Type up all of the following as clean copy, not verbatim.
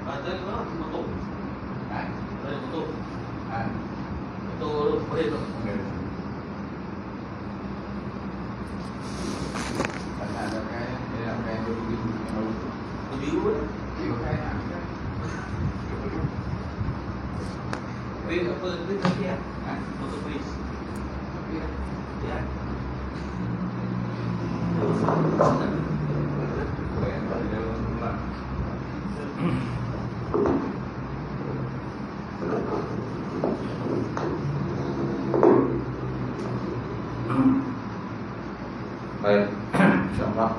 Ada orang motor. Ada motor. Motor boleh tu. Biru kan? Pris apa? Pris apa ya? Motor pris. Ya. Baik, insyaallah.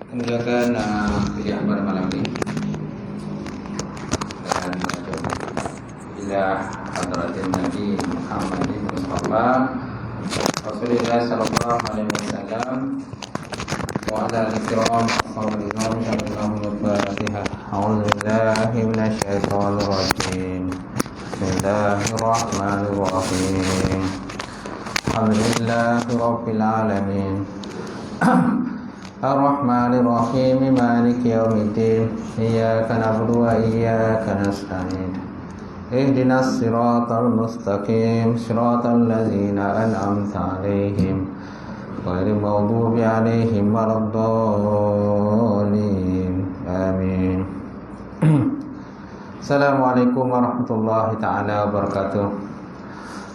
Kemudian pilihan pada malam ini dan ila hadratin Nabi Muhammadin Mustafa Rasulullah sallallahu alaihi wasallam wa ala al-kiram ashabihi al-fatihah. A'udzu billahi minasyaitonir rajim. Bismillahirrahmanirrahim. Alhamdulillahi rabbil alamin. Ar-Rahmanir-Rahim, Maliki yaumiddin. Iyyaka na'budu wa iyyaka nasta'in. Ihdinas siratal mustaqim, siratal ladzina an'amta 'alaihim, ghairil maghdubi 'alaihim waladdallin. Amin. Assalamualaikum warahmatullahi taala wabarakatuh.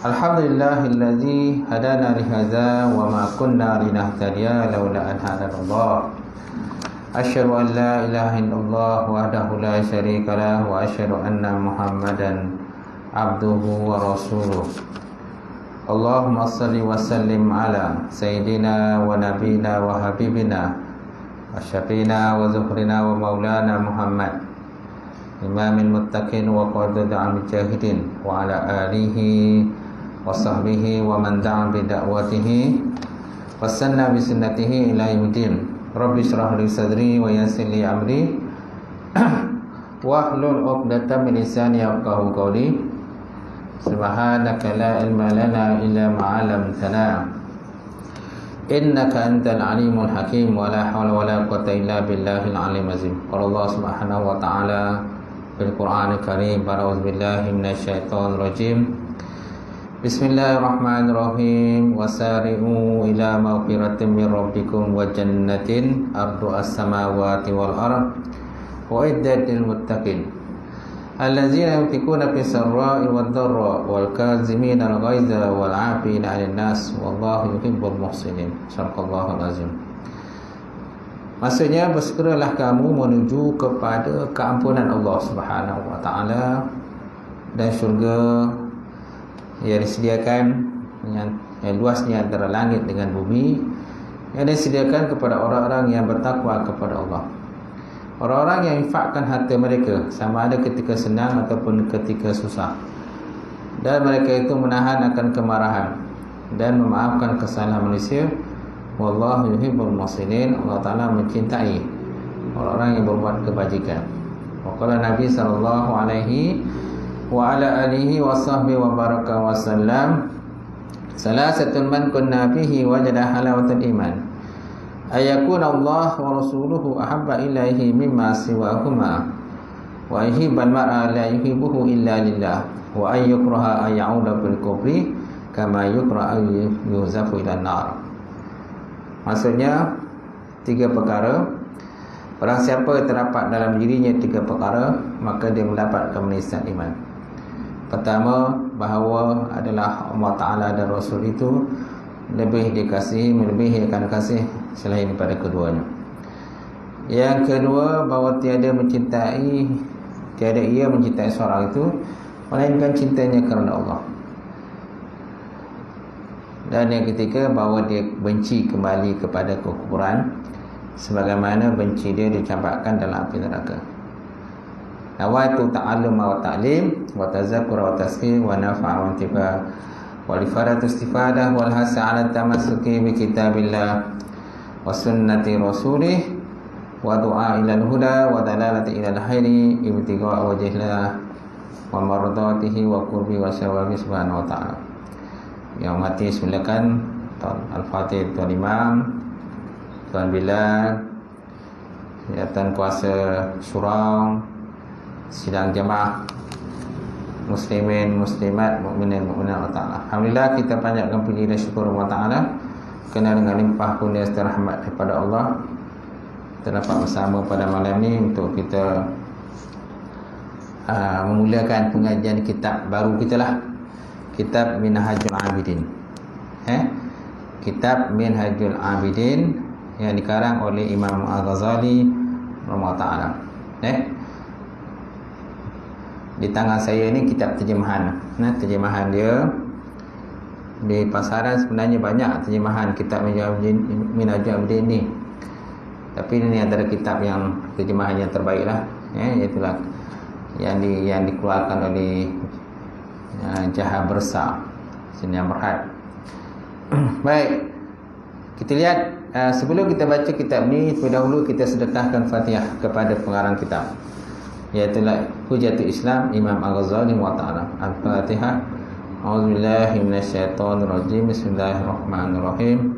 Alhamdulillahilladzi hadana lihadza wa ma kunna linahtadiya laula an hadanallah. Asyhadu an la ilaha illallah wahdahu la syarika lah wa asyhadu anna Muhammadan abduhu wa rasuluh. Allahumma shalli wa sallim ala sayyidina wa nabiyina wa habibina wa syafiina wa zuhrina wa maulana Muhammad imamil muttaqin wa qadil mujahidin wa ala alihi wa sahbihi wa man da'a bi da'watihi wa sanna bi sunnatihi ila yaumiddin. Rabbi shrah li sadri wa yassir li amri wa hlul 'uqdatam min lisani yafqahu qawli. Subhanaka la ilma lana illa ma 'allamtana innaka antal alimul hakim wa la hawla wa la quwwata illa billahil aliyyil azim. Qala Allah subhanahu wa ta'ala fil Qur'anil Karim, a'udzu billahi minasyaitonir rajim. Bismillahirrahmanirrahim. Wasari'u ila maghfiratin min rabbikum wa jannatin arduha as-samawati wal ard uiddat lil muttaqin allazina yunfiquna fis sarra'i wad dharra wal kazimina al ghaiza wal 'afina 'anil nas wallahu yuhibbul muhsinin. Shallallahul azim. Maksudnya, bersegeralah kamu menuju kepada keampunan Allah Subhanahu wa taala dan syurga yang disediakan yang luasnya antara langit dengan bumi, yang disediakan kepada orang-orang yang bertakwa kepada Allah. Orang-orang yang infakkan harta mereka, sama ada ketika senang ataupun ketika susah, dan mereka itu menahan akan kemarahan dan memaafkan kesalahan manusia. Wallahu yuhibbul muhsinin. Allah Ta'ala mencintai orang-orang yang berbuat kebajikan. Waqala Nabi sallallahu alaihi wa ala alihi wa sahbihi wa baraka wa sallam, salasatun man kunna fihi wajada halawatul iman, ayakuna Allah wa rasuluhu ahabba ilaihi mimma siwahuma, wa yuhibbal mar'a la yuhibbuhu illa lillah, wa ayyukraha ayyauda bil kufri kama yukraha yuzafu ila nar. Maksudnya, tiga perkara. Barang siapa yang terdapat dalam dirinya tiga perkara, maka dia mendapatkan menisan iman. Pertama, bahawa adalah Allah Ta'ala dan Rasul itu lebih dikasihi, melebihi akan kasih selain daripada keduanya. Yang kedua, bahawa tiada ia mencintai seorang itu melainkan cintanya kerana Allah. Dan yang ketiga, bahawa dia benci kembali kepada kekufuran, sebagaimana benci dia dicampakkan dalam api neraka. Nawaitu ta'allum wa ta'lim wa tazakkur wa tazkir wa nafa' wa intifa wa lifaratu istifadah wal hasa 'ala tamassuki bi kitabillah wa sunnati rasulih wa du'a ila al-huda wa dalalati ila al-khairi ibtigha' wajhillah wa mardatihi wa qurbi wa sawabi subhanahu wa ta'ala. Yang mati silakan Al-Fatih Tuan Imam, Tuan Bilal, Tuan Kuasa Surau, sidang jemaah muslimin, muslimat, mukminin, mukminat Allah Ta'ala. Alhamdulillah, kita panjatkan puji dan syukur Allah Ta'ala kerana dengan limpah kurnia serta rahmat daripada Allah kita dapat bersama pada malam ini untuk kita memulakan pengajian kitab baru kita lah, kitab Minhajul Abidin. Kitab Minhajul Abidin yang dikarang oleh Imam Al-Ghazali rahimahullah ta'ala. Di tangan saya ni kitab terjemahan. Terjemahan dia di pasaran sebenarnya banyak terjemahan kitab Minhajul Abidin ni. Tapi ini antara kitab yang terjemahan yang terbaik lah. Itulah yang dikeluarkan oleh Jaha Bersa Seni Berhad. Baik, kita lihat sebelum kita baca kitab ni, terlebih dahulu kita sedekahkan Fatihah kepada pengarang kitab, iaitu Hujatul Islam Imam Al-Ghazali wa ta'ala. Al-Fatihah. A'udzubillahi minasyaitonirrajim. Bismillahirrahmanirrahim.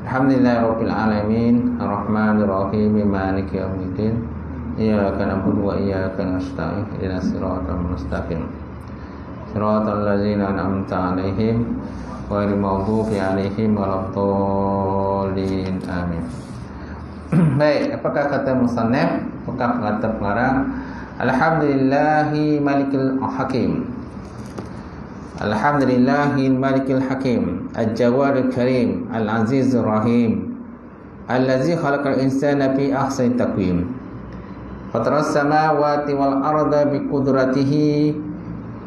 Alhamdulillahirabbil alamin, arrahmanirrahim, maliki yaumiddin. Iyyaka na'budu wa iyyaka nasta'in. Ihdinas siratal mustaqim. Siratal ladzina an'amta 'alaihim ghairil maghdubi 'alaihim waladdallin. Amin. Baik, apakah kata musannaf? Apakah kata pengarang? Alhamdulillahi malikil hakim. Alhamdulillahi malikil hakim, al-jawadul karim, al-azizur rahim, allazi khalaqal insana fi ahsani taqwim. Fataras samawati wal arda bi qudratihi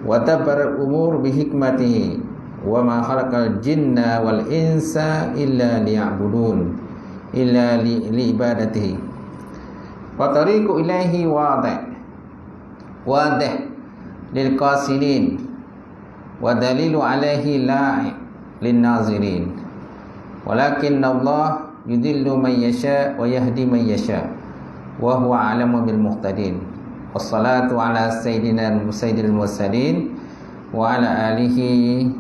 wa dabbara al-umur bi hikmatihi wa ma khalaqal jinna wal insa illa liya'budun illa li ibadatihi. Wa tariqu ilaihi wadih lil qasidin wa dalilu alaihi la'i lin nazirin. Walakin Allah yudillu man yasha wa yahdi man yasha wa huwa alamu bil muhtadin. Wassalatu ala sayyidina sayyidil mursalin wa ala alihi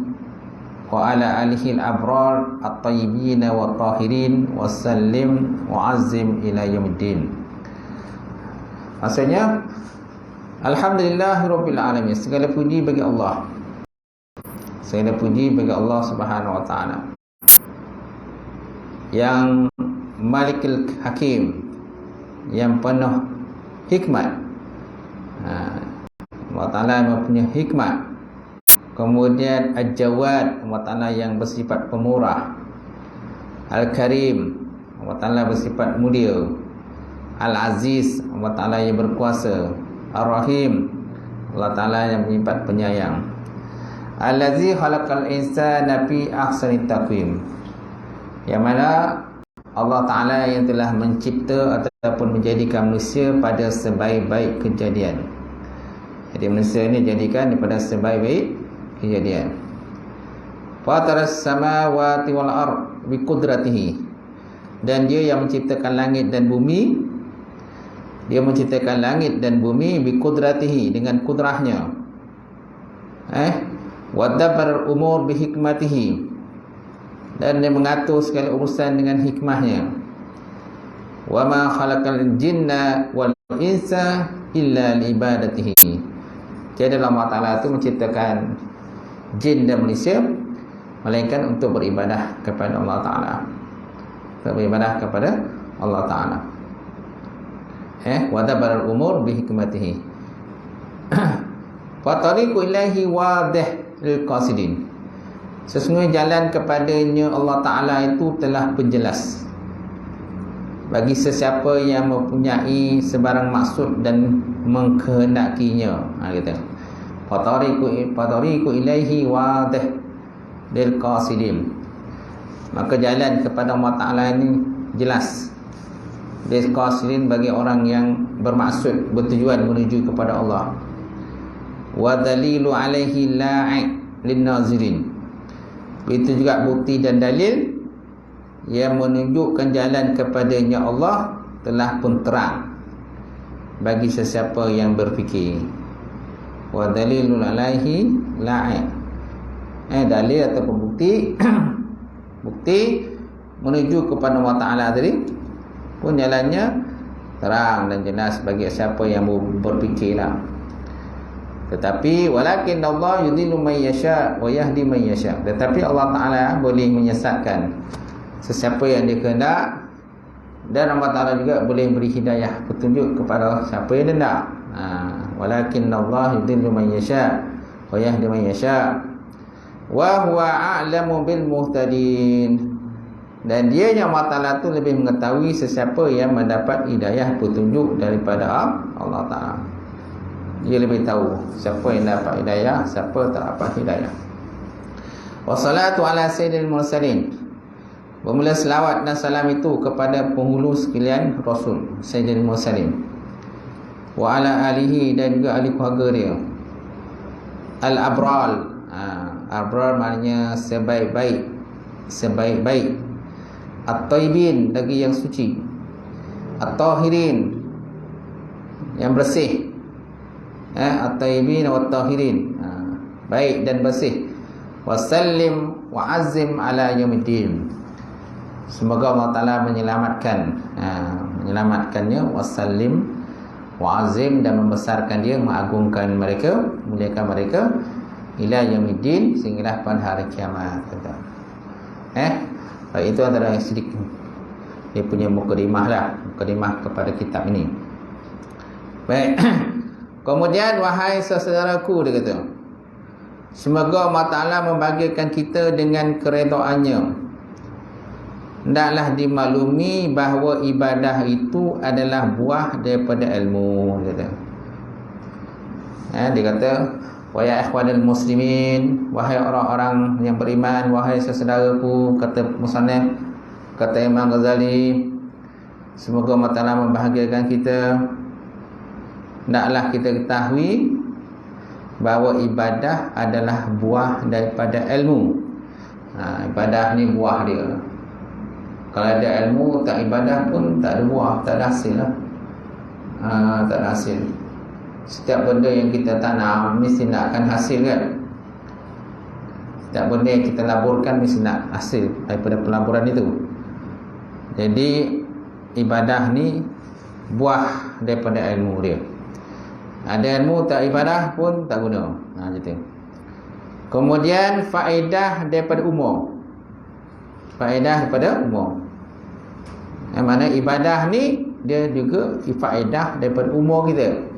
al-abrar at-tayyibin wa tahirin wa sallim wa azim ila yaumiddin. Maksudnya, alhamdulillahirabbil alamin, segala puji bagi Allah. Segala puji bagi Allah Subhanahu wa taala. Yang Malikul Hakim, yang penuh hikmat. Allah Ta'ala mempunyai hikmat. Kemudian Al-Jawad, Allah Ta'ala yang bersifat pemurah. Al-Karim, Allah Ta'ala bersifat mulia. Al-Aziz, Allah Ta'ala yang berkuasa. Ar-Rahim, Allah Ta'ala yang bersifat penyayang. Allazi khalaqal insana fi ahsani taqwim, yang mana Allah Ta'ala yang telah mencipta ataupun menjadikan manusia pada sebaik-baik kejadian. Jadi manusia ini dijadikan daripada sebaik-baik kejadian. Fataras samawati wal ard bi qudratihi, dan dia yang menciptakan langit dan bumi. Dia menciptakan langit dan bumi bi qudratihi, dengan kudrahnya. Wa dabbar umur bi hikmatihi, dan dia mengatur segala urusan dengan hikmahnya. Wa ma khalaqal jinna wal insa illa li ibadatihi. Jadi Allah Ta'ala itu menciptakan jin dan manusia melainkan untuk beribadah kepada Allah Ta'ala. Untuk beribadah kepada Allah Ta'ala. Wa dabbar umur bi hikmatihi. Fa tariqu ilaihi wadih lil qasidin. Sesungguhnya jalan kepadanya Allah Ta'ala itu telah penjelas bagi sesiapa yang mempunyai sebarang maksud dan mengkehendakinya. Kata Fatariqu ilaihi wadih lil qasidin. Maka jalan kepada Allah Ta'ala ini jelas. Lil qasidin, bagi orang yang bermaksud, bertujuan menuju kepada Allah. Wa dalilu alaihi la'i lin nazirin. Itu juga bukti dan dalil yang menunjukkan jalan kepadanya Allah telah pun terang bagi sesiapa yang berfikir. wa dalilul alaihi la'i. Dalil ataupun bukti bukti menuju kepada Allah Ta'ala tadi pun jalannya terang dan jelas bagi siapa yang berfikirlah. Tetapi walakin Allah yudhillu man yasha wa yahdi man yasha. Tetapi Allah Ta'ala boleh menyesatkan sesiapa yang dia kehendak, dan Allah Ta'ala juga boleh beri hidayah, petunjuk kepada siapa yang dia nak. Walakin Allah yudhillu man yasha wa yahdi man yasha wa huwa a'lamu bil muhtadin. Dan dia yang Allah Ta'ala tu lebih mengetahui sesiapa yang mendapat hidayah, petunjuk daripada Allah Ta'ala. Dia lebih tahu siapa yang dapat hidayah, siapa tak dapat hidayah. Wassalatu ala sayyidil mursalin. Bermula selawat dan salam itu kepada penghulu sekalian Rasul, sayyidil mursalin. Wa ala alihi, dan juga ahli keluarga dia. Al-abral. Abral maknanya sebaik-baik, sebaik-baik. At-taibin, lagi yang suci. At-tahirin, yang bersih. At-taibin wa at-tahirin, baik dan bersih. Wasallim wa azim ala yaumiddin. Semoga Allah Ta'ala menyelamatkannya. Wasallim wa azim, dan membesarkan dia, mengagungkan mereka, muliakan mereka, ila yaumiddin, sehinggalah pada hari kiamat. Itu antara yang sedikit dia punya mukadimah lah, mukadimah kepada kitab ini. Baik. Kemudian, wahai saudaraku, dia kata, semoga Allah Ta'ala membahagiakan kita dengan keredaannya. Hendaklah dimaklumi bahawa ibadah itu adalah buah daripada ilmu. Dia kata, wahai ikhwanul muslimin, wahai orang-orang yang beriman, wahai saudaraku, kata musannif, kata Imam Ghazali, semoga Allah Ta'ala membahagiakan kita. Hendaklah kita ketahui bahawa ibadah adalah buah daripada ilmu. Ibadah ni buah dia. Kalau ada ilmu, tak ibadah pun tak ada buah, tak ada hasil lah. Tak ada hasil. Setiap benda yang kita tanam mesti nak akan hasil kan. Setiap benda yang kita laburkan mesti nak hasil daripada pelaburan itu. Jadi ibadah ni buah daripada ilmu dia. Ada ilmu tak ibadah pun tak guna. Gitu. Kemudian faedah daripada umur. Faedah daripada umur. Yang mana ibadah ni dia juga faedah daripada umur kita.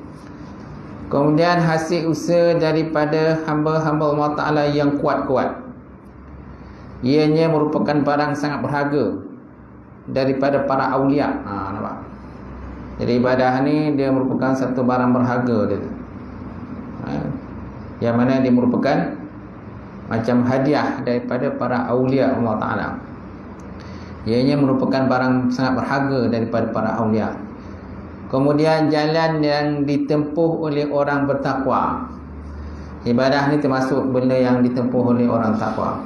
Kemudian hasil usaha daripada hamba-hamba Allah Ta'ala yang kuat-kuat. Ianya merupakan barang sangat berharga daripada para awliya. Nampak? Jadi ibadah ni dia merupakan satu barang berharga dia. Yang mana dia merupakan macam hadiah daripada para awliya Allah Ta'ala. Ianya merupakan barang sangat berharga daripada para awliya. Kemudian jalan yang ditempuh oleh orang bertakwa. Ibadah ni termasuk benda yang ditempuh oleh orang takwa.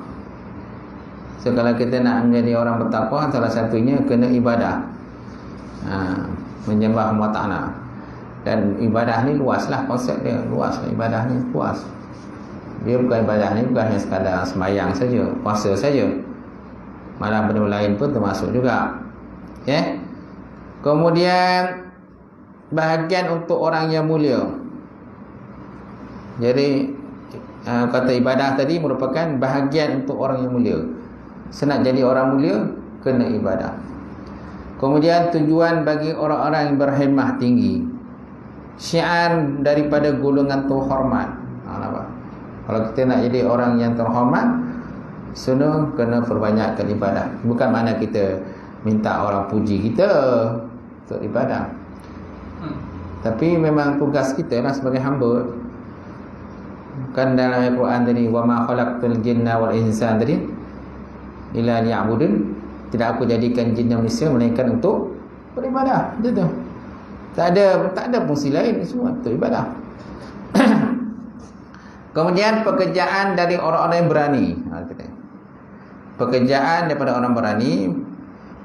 So kalau kita nak menjadi orang bertakwa, salah satunya kena ibadah, menyembah Allah Ta'ala. Dan ibadah ni luaslah, konsep dia luas. Ibadah ni luas. Dia bukan ibadah ni bukan hanya sekadar sembahyang saja, puasa saja. Malah benda lain pun termasuk juga. Kemudian bahagian untuk orang yang mulia. Jadi kata ibadah tadi merupakan bahagian untuk orang yang mulia. Senak jadi orang mulia, kena ibadah. Kemudian tujuan bagi orang-orang yang berhemah tinggi. Syiar daripada golongan terhormat. Kalau kita nak jadi orang yang terhormat, sunnah kena perbanyakkan ibadah. Bukan makna kita minta orang puji kita untuk ibadah. Tapi memang tugas kita lah sebagai hamba. Kan dalam Al-Quran tadi, wa ma khalaqtul jinna wal insan tadi illa liya'budun, tidak aku jadikan jin dan manusia melainkan untuk beribadah. Betul. Tak ada fungsi lain, semua untuk ibadah. Kemudian pekerjaan dari orang-orang yang berani. Pekerjaan daripada orang berani,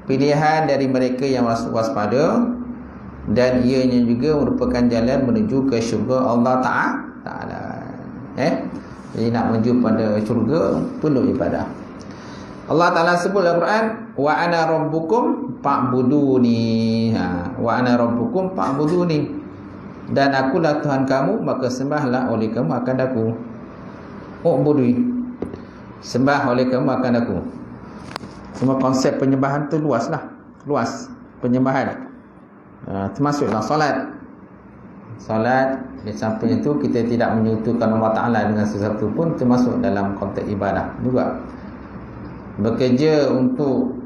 pilihan dari mereka yang waspada, dan ianya juga merupakan jalan menuju ke syurga Allah Ta'ala. Jadi nak menuju pada syurga perlu ibadah. Allah Ta'ala sebut dalam Quran, wa ana rabbukum fa'buduni. Wa ana rabbukum fa'buduni. Dan akulah Tuhan kamu, maka sembahlah oleh kamu akan aku. Ubudui. Sembah oleh kamu akan aku. Semua konsep penyembahan tu luaslah. Luas penyembahan. Termasuklah solat. Solat di samping itu kita tidak menyekutukan Allah Ta'ala dengan sesuatu pun termasuk dalam konteks ibadah juga. Bekerja untuk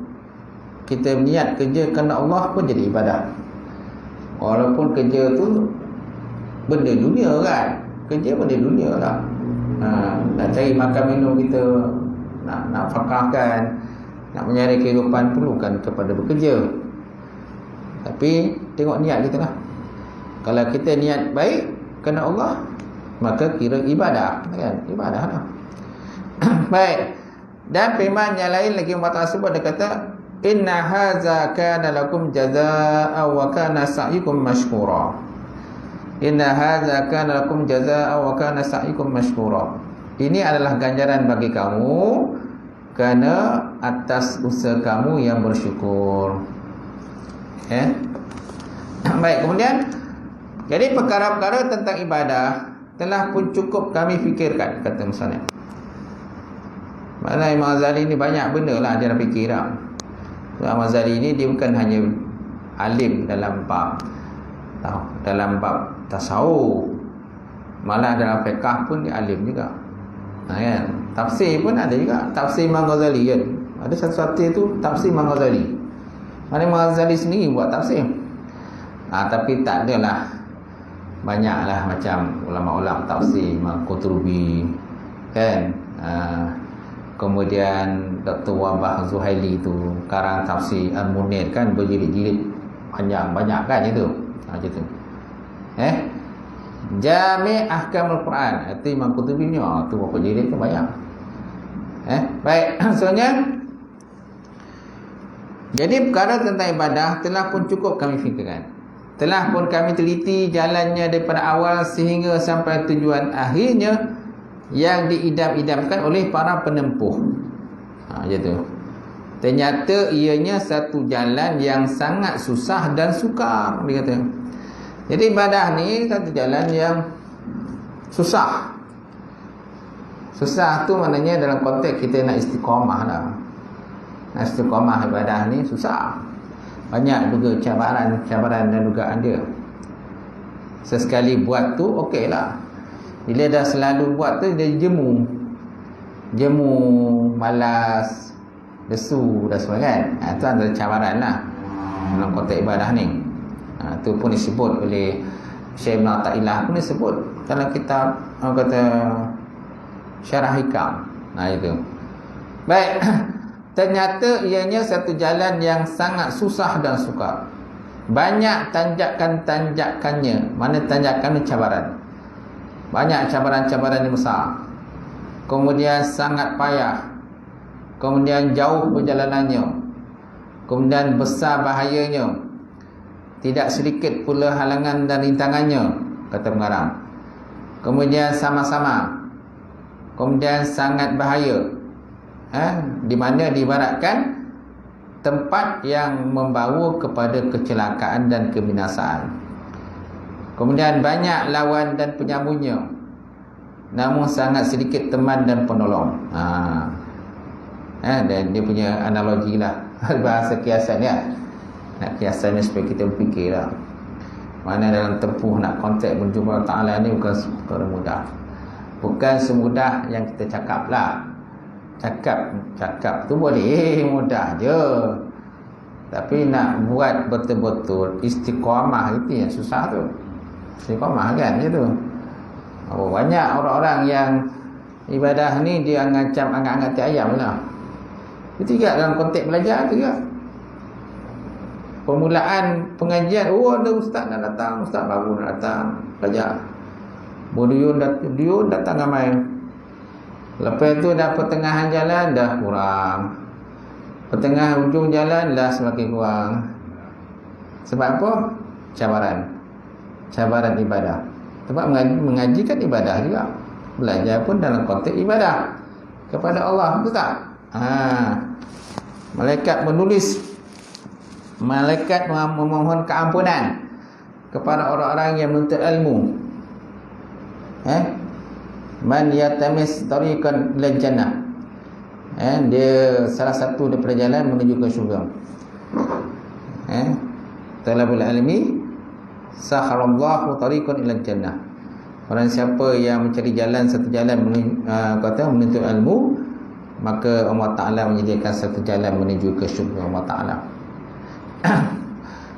kita niat kerja kerana Allah pun jadi ibadah. Walaupun kerja tu benda dunia kan, kerja benda dunia lah. Nak cari makan minum kita, nak fakahkan, nak mencari kehidupan, perlukan kepada bekerja. Tapi tengok niat kita lah. Kalau kita niat baik kerana Allah, maka kira ibadah kan? Ibadah lah. Baik. Dan firman yang lain lagi Allah Ta'ala sebut, dia kata, inna haza kana lakum jazaa'a wa kana sa'yukum mashkura. Inna haza kana lakum jazaa'a wa kana sa'yukum mashkura. Ini adalah ganjaran bagi kamu kerana atas usaha kamu yang bersyukur. Baik, kemudian jadi perkara-perkara tentang ibadah telah pun cukup kami fikirkan, kata misalnya. Maknanya Imam Ghazali ni banyak benda lah dia nak fikir lah. Imam Ghazali ni dia bukan hanya alim dalam bab tasawuf, malah dalam fiqh pun dia alim juga. Kan? Tafsir pun ada juga. Tafsir Imam Ghazali kan. Ada satu-satu tu tafsir Imam Ghazali. Mana Imam Ghazali sendiri buat tafsir. Tapi tak adalah banyaklah macam ulama-ulama tafsir Imam Qurtubi kan. Kemudian Dr. Wabah Zuhaili tu karang tafsir Al-Munir kan, berjilid-jilid banyak kan itu. Macam tu. Jami' Ahkamul Quran, itu Imam Qurtubi ni, tu berapa jilid tu banyak. Baik, maksudnya jadi perkara tentang ibadah telah pun cukup kami fikirkan. Telah pun kami teliti jalannya daripada awal sehingga sampai tujuan akhirnya yang diidam-idamkan oleh para penempuh. Gitu. Ternyata ianya satu jalan yang sangat susah dan sukar, dia kata. Jadi ibadah ni satu jalan yang susah. Susah tu maknanya dalam konteks kita nak istiqamah lah. Nak istiqamah ibadah ni susah. Banyak juga cabaran dan dugaan dia. Sesekali buat tu okey lah. Bila dah selalu buat tu dia jemu, malas, lesu dan sebagainya. Itu adalah cabaran lah dalam konteks ibadah ni. Itu pun disebut oleh Syekh Ibn Athaillah pun disebut dalam kitab kata Syarah Hikam. Itu. Baik. Ternyata ianya satu jalan yang sangat susah dan sukar. Banyak tanjakan-tanjakannya. Mana tanjakan ni cabaran. Banyak cabaran-cabaran yang besar. Kemudian sangat payah. Kemudian jauh perjalanannya. Kemudian besar bahayanya. Tidak sedikit pula halangan dan rintangannya, kata pengarang. Kemudian sama-sama. Kemudian sangat bahaya. Di mana diibaratkan tempat yang membawa kepada kecelakaan dan kebinasaan. Kemudian banyak lawan dan penyambungnya, namun sangat sedikit teman dan penolong. Dan dia punya analogi lah, bahasa kiasan ya. Nak kiasannya supaya kita berfikir lah. Mana dalam tempuh nak kontak menjumpa Allah Ta'ala ni bukan perkara mudah. Bukan semudah yang kita cakap lah. Cakap tu boleh mudah je. Tapi nak buat betul-betul istiqamah itu yang susah tu. Istiqamah kan gitu. Banyak orang-orang yang ibadah ni dia ngancam angkat-angkat ayam lah. Itu juga dalam konteks belajar tu juga. Permulaan pengajian, ada ustaz nak datang, ustaz baru nak datang belajar. Berduyun datang ramai. Lepas tu dah pertengahan jalan dah kurang. Pertengahan ujung jalan dah semakin kurang. Sebab apa? Cabaran ibadah. Sebab mengaji kan ibadah juga. Belajar pun dalam konteks ibadah kepada Allah, betul tak? Malaikat menulis, malaikat memohon keampunan kepada orang-orang yang menuntut ilmu. Man yatamis tariqan ilal jannah. Dia salah satu daripada jalan menuju ke syurga. Talabul ilmi sakharallahu tariqan ilal jannah. Orang siapa yang mencari jalan, satu jalan menuntut ilmu, maka Allah Ta'ala menyediakan satu jalan menuju ke syurga Allah Ta'ala.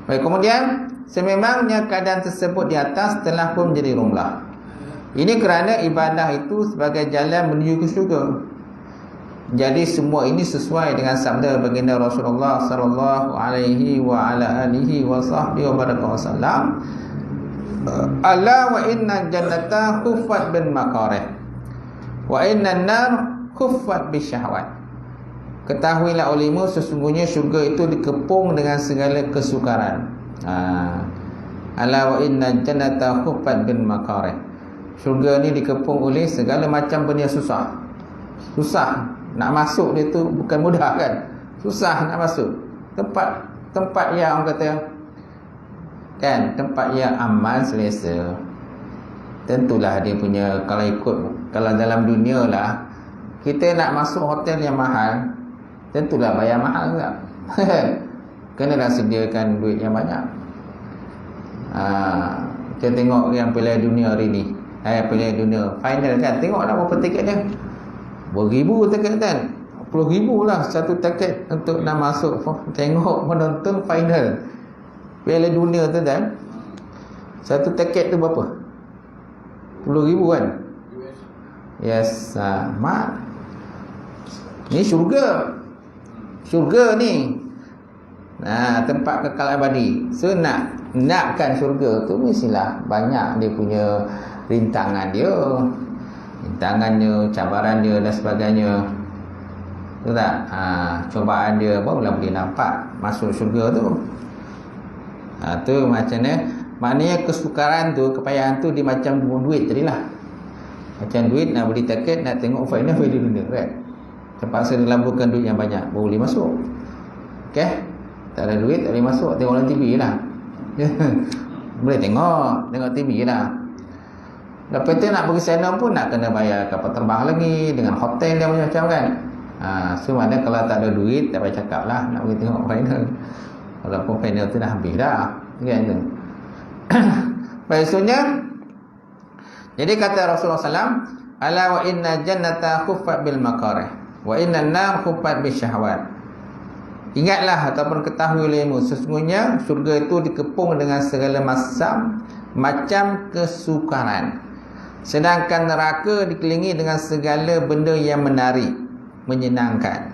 Baik, kemudian sememangnya keadaan tersebut di atas telah pun menjadi rumlah. Ini kerana ibadah itu sebagai jalan menuju ke syurga. Jadi semua ini sesuai dengan sabda baginda Rasulullah sallallahu alaihi wa ala alihi wa sahbihi wa baraka wasallam, ala wa inna jannata khuffat bil makarih wa inna an-nar khuffat bisyahwat. Ketahuilah olehmu sesungguhnya syurga itu dikepung dengan segala kesukaran. Ala wa inna jannata khuffat bil makarih. Syurga ni dikepung oleh segala macam benda susah. Susah nak masuk dia tu bukan mudah kan. Susah nak masuk. Tempat yang orang kata kan, tempat yang aman, selesa. Tentulah dia punya, kalau dalam dunia lah, kita nak masuk hotel yang mahal, tentulah bayar mahal juga. Kenalah sediakan duit yang banyak. Kita tengok yang Piala Dunia hari ni, Piala Dunia final kan, tengoklah berapa tiket dia. Beribu tiket kan, 10,000 lah satu tiket untuk nak masuk tengok menonton final Piala Dunia tu kan. Satu tiket tu berapa? 10,000 kan? Yes, mak. Ni syurga. Syurga ni. Tempat kekal abadi. So nakkan syurga tu mestilah banyak dia punya rintangan dia. Rintangannya, cabaran dia dan sebagainya. Betul tak? Cobaan dia barulah boleh nampak masuk syurga tu. Tu macam ni. Maknanya kesukaran tu, kepayahan tu dia macam duit tadilah. Macam duit nak beli tiket, nak tengok final Piala Dunia kan. Terpaksa dilaburkan duit yang banyak baru boleh masuk. Okay? Tak ada duit tak boleh masuk. Tengok dalam TV lah. Boleh tengok TV lah. Lepas tu nak pergi sana pun nak kena bayar kapal terbang lagi, dengan hotel dia macam-macam kan. So mana kalau tak ada duit, tak payah cakap lah nak pergi tengok final. Walaupun final tu dah habis dah kan tu. Maksudnya, jadi kata Rasulullah SAW, ala wa inna jannata khuffat bil makarih wa inna an-nar khuffat bisyahwat. Ingatlah ataupun ketahui olehmu sesungguhnya syurga itu dikepung dengan segala macam kesukaran, sedangkan neraka dikelilingi dengan segala benda yang menarik, menyenangkan.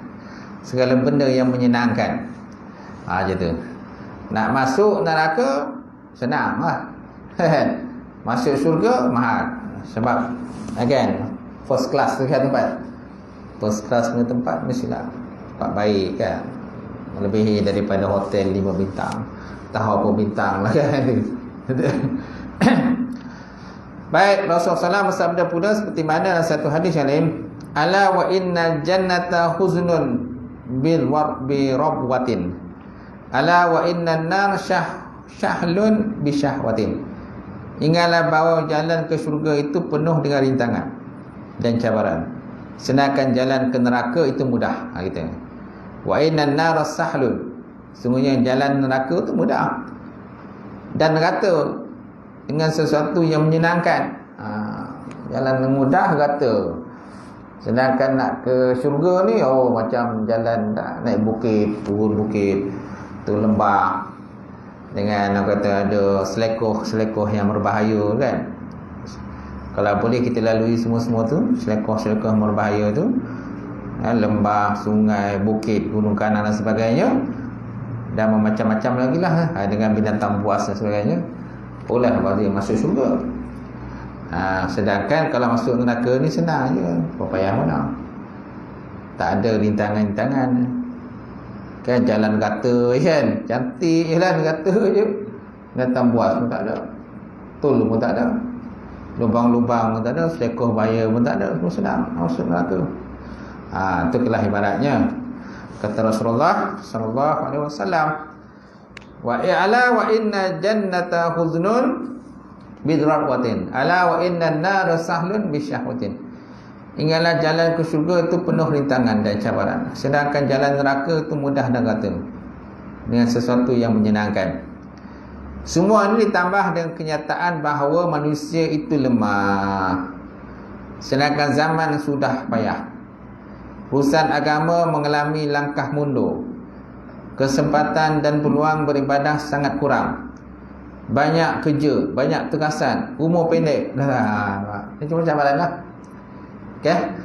Segala benda yang menyenangkan. Macam tu. Nak masuk neraka senang lah. Masuk syurga mahal. Sebab again, first class tu kan tempat. First class punya tempat mestilah tempat baik kan. Melebihi daripada hotel 5 bintang. Tahu apa bintang lah kan. Baik, Rasulullah SAW bersabda pula seperti mana dalam satu hadis yang lain, ala wa inna jannata huznun bil warbi rabwatin, ala wa inna nar syahlun bi syahwatin. Ingatlah bahawa jalan ke syurga itu penuh dengan rintangan dan cabaran, sedangkan jalan ke neraka itu mudah. Gitu. Wa inna nar sahlun, sungguhnya jalan neraka itu mudah dan rata dengan sesuatu yang menyenangkan. Jalan yang mudah rata. Sedangkan nak ke syurga ni macam jalan naik bukit, turun bukit, tu lembah dengan kata ada selekoh yang berbahaya kan. Kalau boleh kita lalui semua tu selekoh yang berbahaya tu, lembah, sungai, bukit, gunung kanan dan sebagainya, dan macam-macam lagi lah dengan binatang buas dan sebagainya. Boleh bagi masuk syurga. Sedangkan kalau masuk neraka ni senang je, apa payah mana. Tak ada rintangan-rintangan. Kan jalan rata kan, cantik jalan rata je. Binatang buas pun tak ada. Tol pun tak ada. lubang-lubang pun tak ada, selekoh bayar pun tak ada, semua senang masuk neraka. Itu itulah ibaratnya. Kata Rasulullah sallallahu alaihi wasallam, wa i'la wa inna jannata huznun bidrawatin, ala wa inna an-nar sahlun bisyahwatin. Ingatlah jalan ke syurga itu penuh rintangan dan cabaran, sedangkan jalan neraka itu mudah dan rata dengan sesuatu yang menyenangkan. Semua ini ditambah dengan kenyataan bahawa manusia itu lemah, sedangkan zaman sudah payah. Urusan agama mengalami langkah mundur. Kesempatan dan peluang beribadah sangat kurang. Banyak kerja, banyak tugasan, umur pendek. Ini cuma cabaran lah. Okay?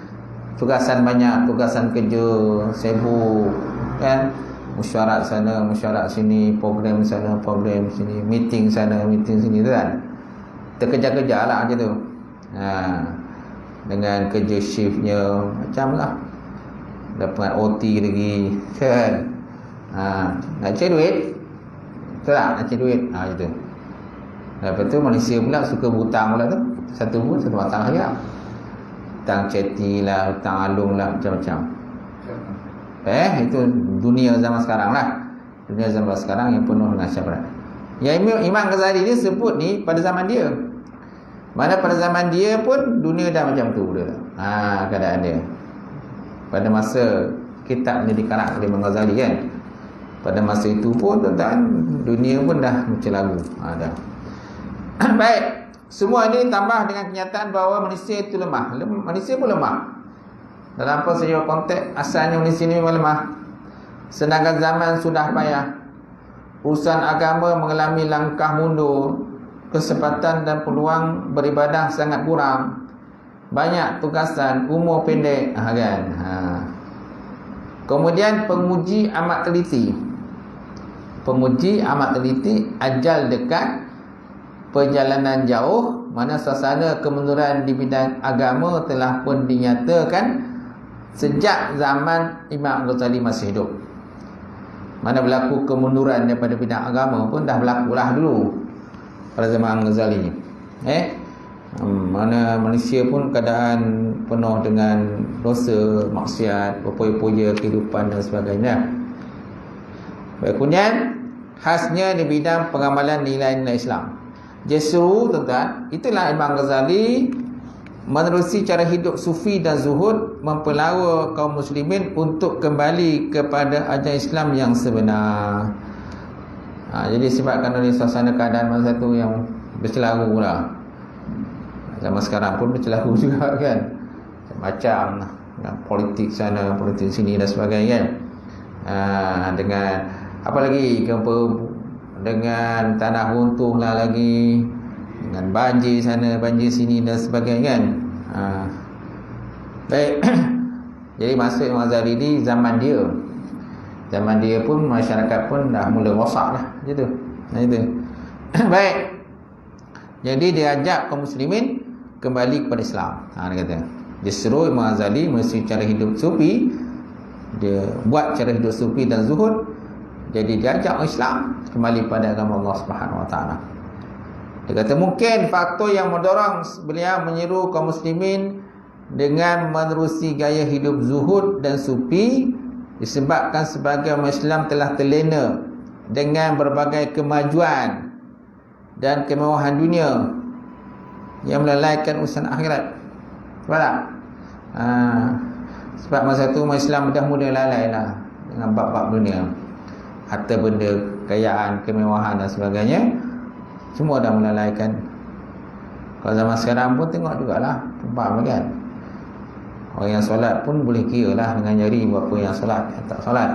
Tugasan banyak, tugasan kerja, sibuk, kan? Mesyuarat sana, mesyuarat sini, program sana, program sini, meeting sana, meeting sini, tu kan? Terkejar-kejar lah macam tu. Dengan kerja shiftnya macam lah, dapat OT lagi, kan? Nak cari duit, betul tak? Nak cari duit, macam tu. Lepas tu Malaysia pula suka berhutang pula tu. Satu batang harga. Hutang ceti lah, hutang alung lah, macam-macam. Itu dunia zaman sekarang lah. Dunia zaman sekarang yang penuh dengan cabaran. Imam Ghazali ni sebut ni pada zaman dia. Mana pada zaman dia pun dunia dah macam tu dah. Keadaan dia. Pada masa kitab ni dikarang oleh Imam Ghazali kan, pada masa itu pun tuan-tuan, dunia pun dah macam lagu. Dah. Baik, semua ini tambah dengan kenyataan bahawa manusia itu lemah. Manusia pun lemah. Dalam apa saja konteks, asalnya manusia ini memang lemah. Sedangkan zaman sudah payah. Urusan agama mengalami langkah mundur. Kesempatan dan peluang beribadah sangat kurang. Banyak tugasan, umur pendek, kan? Kemudian penguji amat teliti. Penguji amat teliti, ajal dekat, perjalanan jauh, mana suasana kemunduran di bidang agama telah pun dinyatakan sejak zaman Imam Ghazali masih hidup. Mana berlaku kemunduran daripada bidang agama pun dah berlakulah dulu pada zaman Ghazali. Mana Malaysia pun keadaan penuh dengan dosa, maksiat, berpoya-poya kehidupan dan sebagainya. Kemudian khasnya di bidang pengamalan nilai-nilai Islam. Justru tuan-tuan, itulah Imam Ghazali menerusi cara hidup sufi dan zuhud, mempelawa kaum muslimin untuk kembali kepada ajaran Islam yang sebenar. Jadi sebabkan oleh suasana keadaan masa itu yang bercelaru lah. Zaman sekarang pun bercelaru juga kan, macam politik sana, politik sini dan sebagainya kan. Dengan apa lagi, dengan tanah runtuh lah lagi, dengan banjir sana, banjir sini dan sebagainya kan. Baik. Jadi maksud Imam Ghazali ni zaman dia. Zaman dia pun masyarakat pun dah mula rosak lah macam tu. Baik. Jadi dia ajak kaum muslimin kembali kepada Islam. Dia kata, justru Imam Ghazali mesti cara hidup sufi, dia buat cara hidup sufi dan zuhud. Jadi dia ajak Islam kembali pada agama Allah Subhanahu Wa Taala. Dia kata mungkin faktor yang mendorong beliau menyeru kaum muslimin dengan menerusi gaya hidup zuhud dan sufi disebabkan sebagian umat Islam telah terlena dengan berbagai kemajuan dan kemewahan dunia yang melalaikan urusan akhirat. Sebab tak? Sebab masa tu umat Islam dah mula lalai lah dengan bab-bab dunia. Harta benda, kekayaan, kemewahan dan sebagainya, semua dah melalaikan. Kalau zaman sekarang pun tengok jugalah, faham kan? Orang yang solat pun boleh kira lah dengan jari berapa yang solat, yang tak solat.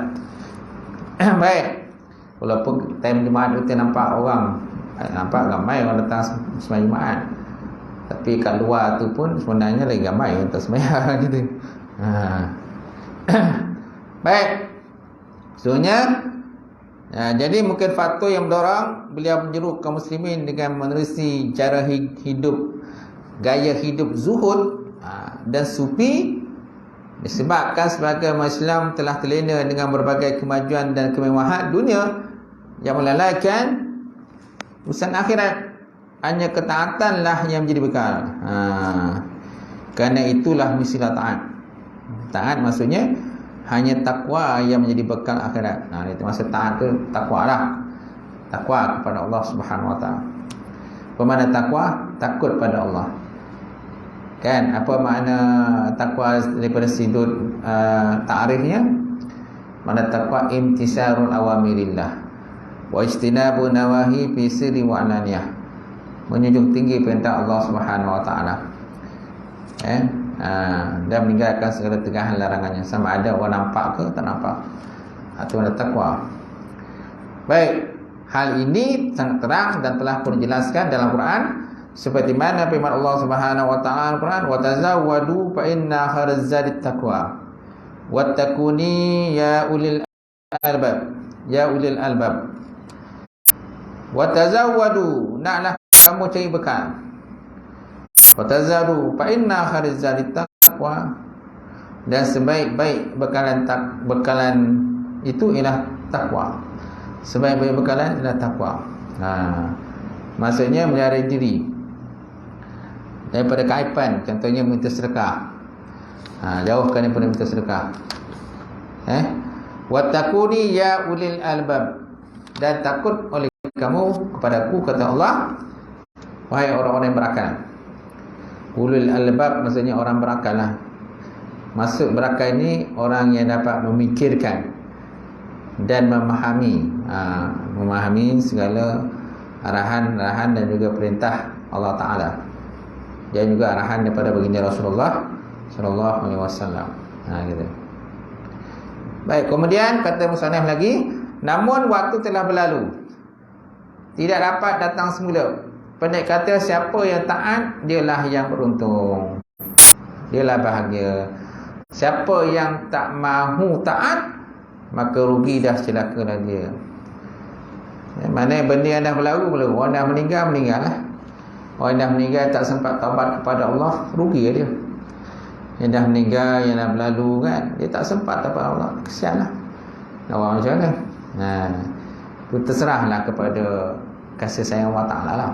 Baik. Walaupun time Jumaat kita nampak orang, nampak ramai orang datang sembahyang Jumaat, tapi kat luar tu pun sebenarnya lagi ramai orang tak sembahyang gitu. Baik. Sebenarnya jadi mungkin faktor yang mendorong beliau menyeru kaum muslimin dengan menerusi cara hidup, gaya hidup zuhud dan sufi disebabkan sebagai umat Islam telah terlena dengan berbagai kemajuan dan kemewahan dunia yang melalaikan urusan akhirat. hanya ketaatanlah yang menjadi bekal. Kerana itulah mestilah taat. Taat maksudnya hanya takwa yang menjadi bekal akhirat. Itu maksud taat tu takwa lah. Takwa kepada Allah Subhanahu Wa Taala. Apa makna takwa? Takut pada Allah. Kan? Apa makna takwa daripada sudut ta'rifnya? Makna takwa imtisarul awamirillah wa ijtinabu nawahi fi sirri wa alaniyah. Menjunjung tinggi perintah Allah Subhanahu Wa Taala. Dan meninggalkan segala tegahan larangannya, sama ada orang nampak ke tak nampak. Itu ada takwa. Baik, hal ini sangat terang dan telah pun dijelaskan dalam Quran, seperti mana firman Allah Subhanahu Wa Taala Quran, wa tazawwadu fa inna khairaz zadit taqwa wattaquni ya ulil albab, ya ulil albab. Wa tazawwadu, naklah kamu cari bekal. Watazaru fa inna khairaz zadi taqwa, dan sebaik-baik bekalan itu ialah takwa. Sebaik-baik bekalan ialah takwa. Maksudnya melihara diri daripada kaiban, contohnya minta sedekah. Jauhkan daripada minta sedekah. Wattaquni ya ulil albab, dan takut oleh kamu kepadaku, kata Allah, wahai orang-orang yang berakal. Ulul albab maksudnya orang berakal lah. Maksud berakal ini orang yang dapat memikirkan dan memahami memahami segala arahan-arahan dan juga perintah Allah Ta'ala, dan juga arahan daripada baginda Rasulullah Sallallahu Alaihi Wasallam. Gitu. Baik, kemudian kata musannaf lagi, namun waktu telah berlalu, tidak dapat datang semula. Pendek kata, siapa yang taat, dialah yang beruntung, dialah bahagia. Siapa yang tak mahu taat, maka rugi dah, celaka dah dia. Mana benda yang dah berlalu. Orang dah meninggal lah. Orang dah meninggal tak sempat taubat kepada Allah, rugi dia. Yang dah meninggal, yang dah berlalu kan, dia tak sempat taubat Allah, kesian lah. Orang macam mana? Itu terserahlah kepada kasih sayang Allah Ta'ala lah.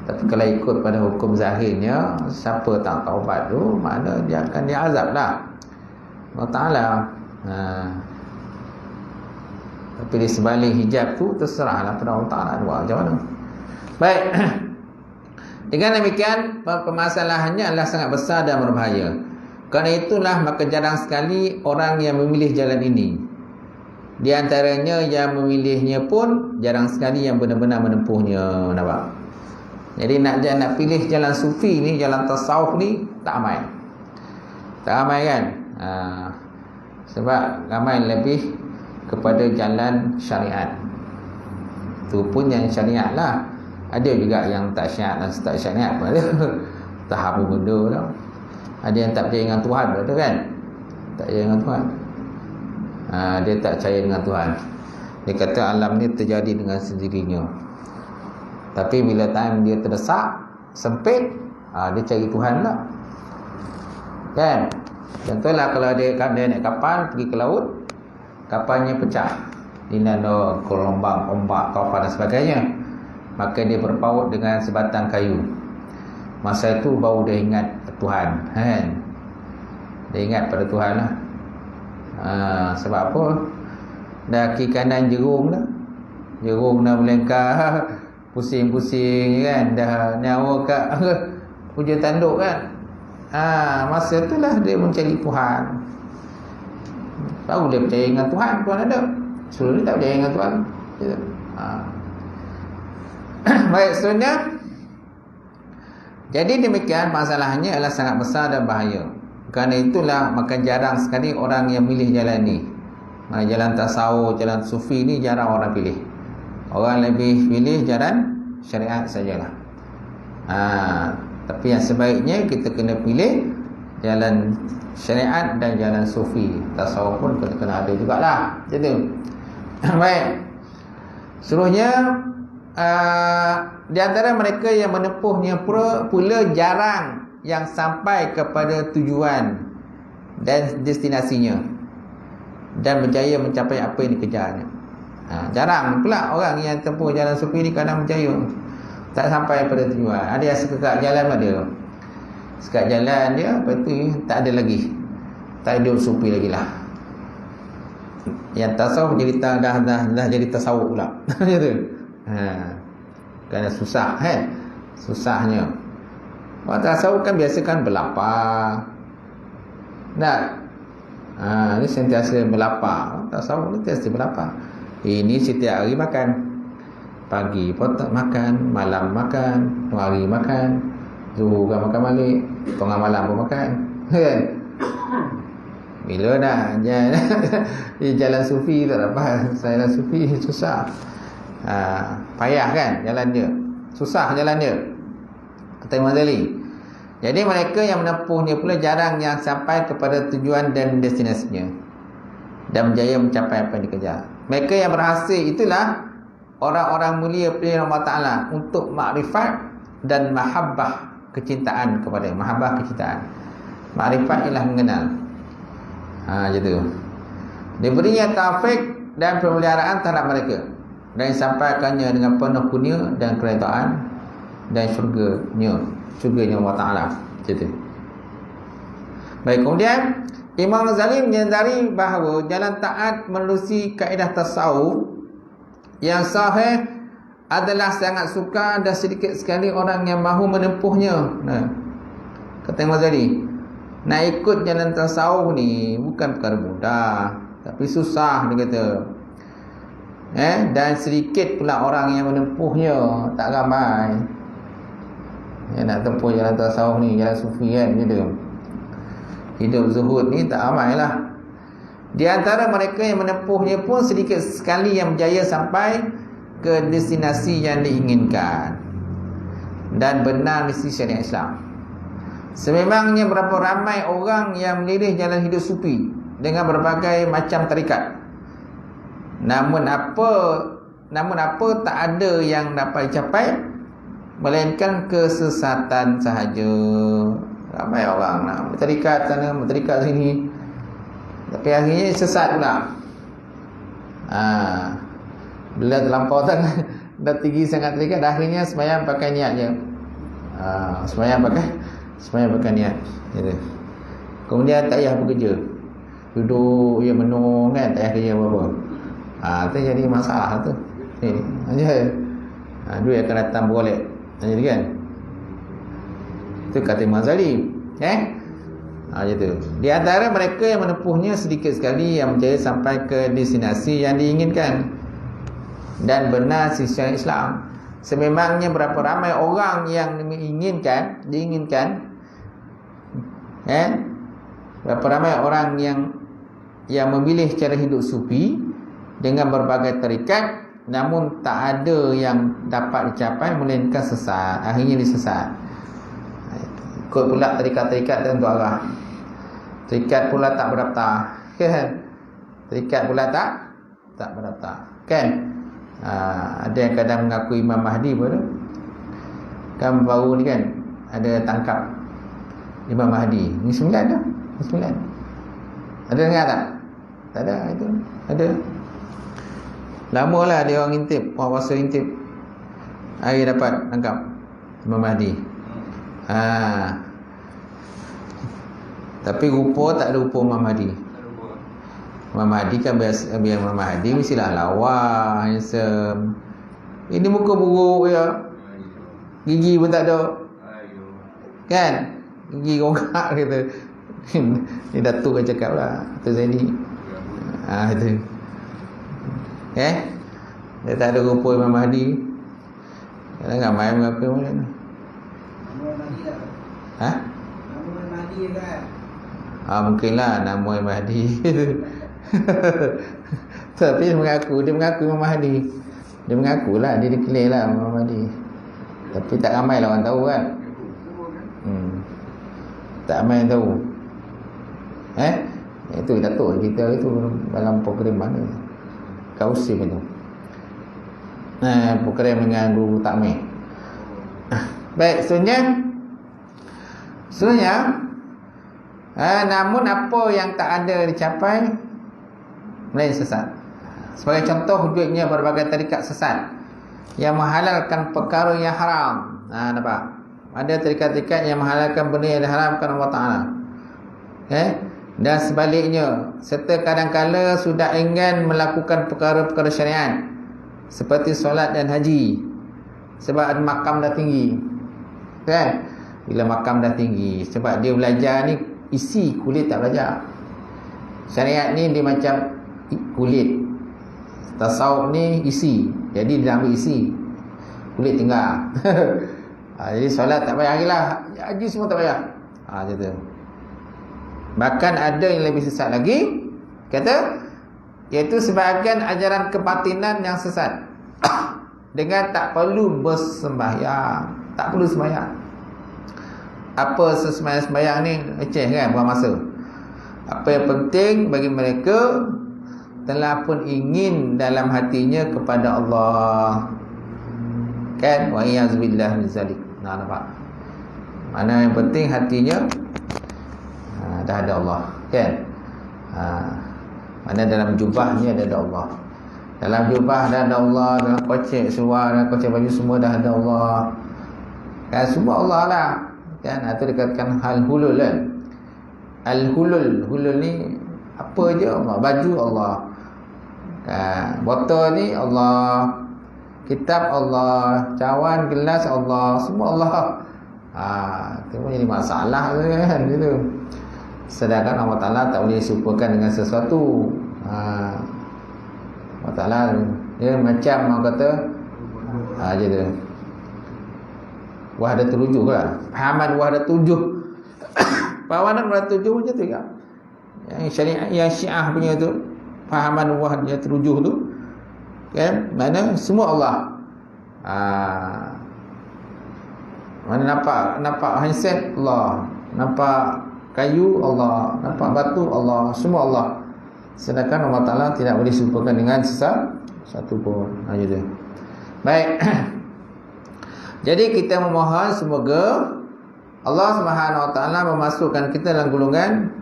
Tapi kalau ikut pada hukum zahirnya, siapa tak taubat tu, mana dia akan diazab lah Allah Ta'ala. Tapi di sebalik hijab tu, terserahlah pada Allah Ta'ala. Macam mana? Baik. Dengan demikian, permasalahannya adalah sangat besar dan berbahaya. Kerana itulah maka jarang sekali orang yang memilih jalan ini. Di antaranya yang memilihnya pun jarang sekali yang benar-benar menempuhnya. Nampak? Jadi nak pilih jalan sufi ni, jalan tasawuf ni, tak ramai. Tak ramai kan? Sebab ramai lebih kepada jalan syariat. Itu pun yang syariat lah. Ada juga yang tak syariat dan tak syariat pun ada. Tak apa benda tau. Ada yang tak percaya dengan Tuhan pun ada kan? Tak percaya dengan Tuhan. Dia tak percaya dengan Tuhan. Dia kata alam ni terjadi dengan sendirinya. Tapi bila time dia terdesak, sempit, dia cari Tuhan lah. Kan? Contohlah kalau dia naik kapal pergi ke laut, kapalnya pecah, dilanda gelombang, ombak, taufan dan sebagainya. Maka dia berpaut dengan sebatang kayu. Masa itu baru dia ingat Tuhan, kan? Dia ingat pada Tuhan lah. Sebab apa? Dah kiri kanan jerung dah. Jerung dah melengkar, pusing-pusing kan, dah nyawa kat hujung tanduk kan. Masa itulah dia mencari Tuhan. Baru dia percaya dengan Tuhan. Tuhan ada. Sebelum ni tak percaya dengan Tuhan. Baik, seterusnya. Jadi demikian, masalahnya adalah sangat besar dan bahaya. Kerana itulah maka jarang sekali orang yang milih jalan ni. Jalan tasawuf, jalan sufi ni jarang orang pilih. Orang lebih pilih jalan syariat sajalah. Tapi yang sebaiknya kita kena pilih jalan syariat dan jalan sufi. Tasawuf pun kena ada jugalah. Macam tu. Baik. Seluruhnya di antara mereka yang menempuhnya pula jarang yang sampai kepada tujuan dan destinasinya dan berjaya mencapai apa yang dikejarnya. Jarang pula orang yang tempuh jalan sufi ni kadang berjaya. Tak sampai pada tujuan. Ada yang sekat jalan ada. Sekat jalan dia, lepas tu tak ada lagi. Tak ada sufi lagi lah. Yang tasawuf jadi dah jadi tasawuf pula. Gitu. Kerana susah kan? Susahnya. Orang tasawuf kan biasa kan berlapar. Ini sentiasa berlapar. Tasawuf ni sentiasa berlapar. Ini setiap hari makan. Pagi potong makan, malam makan, tengah hari makan, zuhur kan makan balik, tengah malam pun makan. Kan? Bila nak jalan sufi tak dapat. Jalan sufi susah. Payah kan jalan dia. Susah jalan dia. Kata Imam Ghazali. Jadi mereka yang menempuhnya pula jarang yang sampai kepada tujuan dan destinasinya dan berjaya mencapai apa yang dikejar. Mereka yang berhasil itulah orang-orang mulia pilihan Allah Ta'ala untuk makrifat dan mahabbah kecintaan kepada mahabbah kecintaan. Makrifat ialah mengenal. Gitu. Diberinya taufik dan pemeliharaan terhadap mereka dan disampaikannya dengan penuh kurnia dan keredaan dan syurganya Allah Ta'ala. Gitu. Baik, kemudian Imam Ghazali menyadari bahawa jalan taat menerusi kaedah tasawuf yang sahih adalah sangat sukar dan sedikit sekali orang yang mahu menempuhnya. Kata Imam Ghazali, nak ikut jalan tasawuf ni bukan perkara mudah, tapi susah dia kata. Dan sedikit pula orang yang menempuhnya, tak ramai. Yang nak tempuh jalan tasawuf ni, jalan sufi kan gitu. Hidup zuhud ni tak ramai lah. Di antara mereka yang menempuhnya pun sedikit sekali yang berjaya sampai ke destinasi yang diinginkan dan benar di sisi syariat Islam. Sememangnya berapa ramai orang yang memilih jalan hidup sufi dengan berbagai macam tarikat. Namun apa tak ada yang dapat dicapai melainkan kesesatan sahaja. Ramai orang nak bertarikat sana, bertarikat sini, tapi akhirnya sesat pula. Bila terlampau sangat, dah tinggi sangat tarikat, akhirnya sembahyang pakai niat je. Sembahyang pakai niat gitu. Kemudian tak payah bekerja, duduk je menung kan, tak payah kerja apa-apa. Itu jadi masalah tu. Duit akan datang bergolek. Jadi kan, itu kata Imam Ghazali. Gitu. Di antara mereka yang menempuhnya sedikit sekali yang berjaya sampai ke destinasi yang diinginkan dan benar sisi Islam. Sememangnya berapa ramai orang yang diinginkan, berapa ramai orang yang memilih cara hidup sufi dengan berbagai tarikat, namun tak ada yang dapat dicapai melainkan sesat. Akhirnya disesat. Ikut pula tarikat-tarikat tentu arah. Tarikat pula tak berdaftar, kan? Tarikat pula tak berdaftar, kan? Ada yang kadang mengaku Imam Mahdi pun. Kan baru ni kan ada tangkap Imam Mahdi. Ni 9 dah. 9. Ada dengar tak? Tak ada itu. Ada. Lamalah dia orang intip, orang pasal intip. Hari dapat tangkap Imam Mahdi. Tapi rupa tak ada rupa Imam Mahdi. Imam Mahdi kan biasa, Imam Mahdi mestilah lawa, handsome. Ini muka buruk ya. Gigi pun tak ada. Kan? Gigi rongkak kata. Ni Datuk kan cakap lah, Datuk Zaini. Itu. Dia tak ada rupa Imam Mahdi. Kadang ramai mengaku mana. Mungkinlah nama Imam Mahdi. Tapi dia mengaku Imam Mahdi. Dia mengakulah, dia declare lah Imam Mahdi. Tapi tak ramai lah orang tahu kan. Tak ramai yang tahu. Itu Datuk kita itu dalam program mana, Kausim itu. Program dengan Guru Takmir. Baik, sebenarnya namun apa yang tak ada dicapai melainkan sesat. Sebagai contoh wujudnya berbagai tarikat sesat yang menghalalkan perkara yang haram. Nampak? Ada tarikat-tarikat yang menghalalkan benda yang diharamkan Allah Ta'ala. Dan sebaliknya, serta kadang-kala sudah enggan melakukan perkara-perkara syariat seperti solat dan haji, sebab ada makam dah tinggi. Kan? Bila makam dah tinggi, sebab dia belajar ni isi, kulit tak belajar. Syariat ni dia macam kulit, tasawuf ni isi. Jadi dia ambil isi, kulit tinggal. Jadi solat tak payah lagi lah, haji semua tak payah. Macam tu. Bahkan ada yang lebih sesat lagi, kata, iaitu sebahagian ajaran kebatinan yang sesat dengan tak perlu bersembahyang. Tak perlu sembahyang. Apa sesembahyang ni leceh kan, buang masa. Apa yang penting bagi mereka, telah pun ingin dalam hatinya kepada Allah. Kan? Wa iyyazubillah min zalik. Nampak? Mana yang penting hatinya dah ada Allah. Kan? Mana dalam jubah ni ada Allah. Dalam jubah dah ada Allah, dalam kocek seluar, dalam kocek baju semua dah ada Allah. Kan? Semua Allah lah. Kan? Itu dikatakan hal hulul kan? Al-hulul. Hulul ni apa je Allah. Baju Allah. Botol ni Allah. Kitab Allah. Cawan, gelas Allah. Semua Allah. Itu pun jadi masalah kan gitu. Sedangkan Allah Ta'ala tak boleh serupakan dengan sesuatu. Allah Ta'ala dia macam orang kata je tu. Wahdatul wujuh lah. Pahaman wahdatul wujuh. Pahaman wahdatul wujuh macam tu kan. Yang syariat, yang Syiah punya tu, pahaman wahdatul wujuh tu kan, mana semua Allah. Mana nampak handset Allah, nampak kayu Allah, nampak batu Allah, semua Allah. Sedangkan Allah Ta'ala tidak boleh serupakan dengan satu pun. Gitu. Baik. Jadi kita memohon semoga Allah Subhanahu Wa Ta'ala memasukkan kita dalam golongan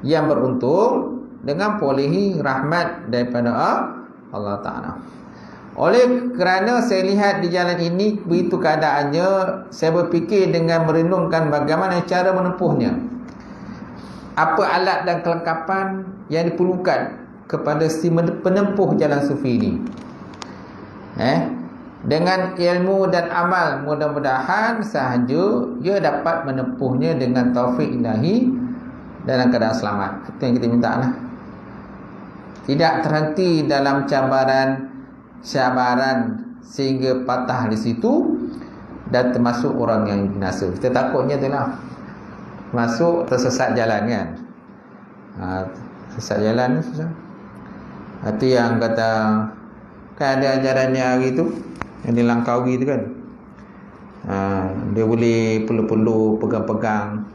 yang beruntung dengan polehi rahmat daripada Allah Ta'ala. Oleh kerana saya lihat di jalan ini begitu keadaannya, saya berfikir dengan merenungkan bagaimana cara menempuhnya. Apa alat dan kelengkapan yang diperlukan kepada si penempuh jalan sufi ini. Dengan ilmu dan amal, mudah-mudahan sahaja ia dapat menempuhnya dengan taufik ilahi dalam keadaan selamat. Itu yang kita minta lah. Tidak terhenti dalam cabaran sehingga patah di situ dan termasuk orang yang binasa. Kita takutnya tu lah, masuk tersesat jalan kan. Sesat jalan ni susah. Itu yang kata, kan ada ajarannya hari tu yang di Langkawi tu kan, dia boleh peluk-peluk, pegang-pegang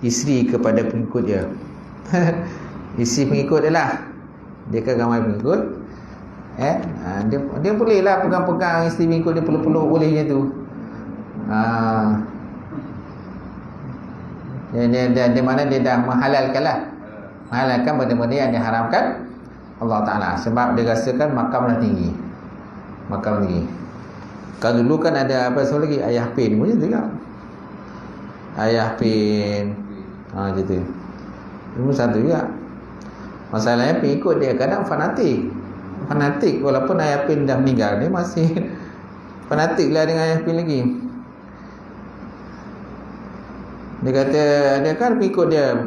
isteri kepada pengikut dia. Isteri pengikut dia lah, dia kan ramai pengikut. Dia boleh lah pegang-pegang isteri pengikut dia, peluk-peluk, boleh je tu. Dia mana dia dah menghalalkan lah, menghalalkan benda-benda yang diharamkan Allah Ta'ala. Sebab dia rasakan makam dah tinggi. Makam tinggi. Kalau dulu kan ada apa satu lagi, ayah pin macam tu kan. Ayah pin macam tu. Itu satu juga. Masalahnya pengikut dia kadang fanatik. Fanatik walaupun ayah pin dah meninggal, dia masih fanatik lah dengan ayah pin lagi. Dia kata, dia kan pengikut dia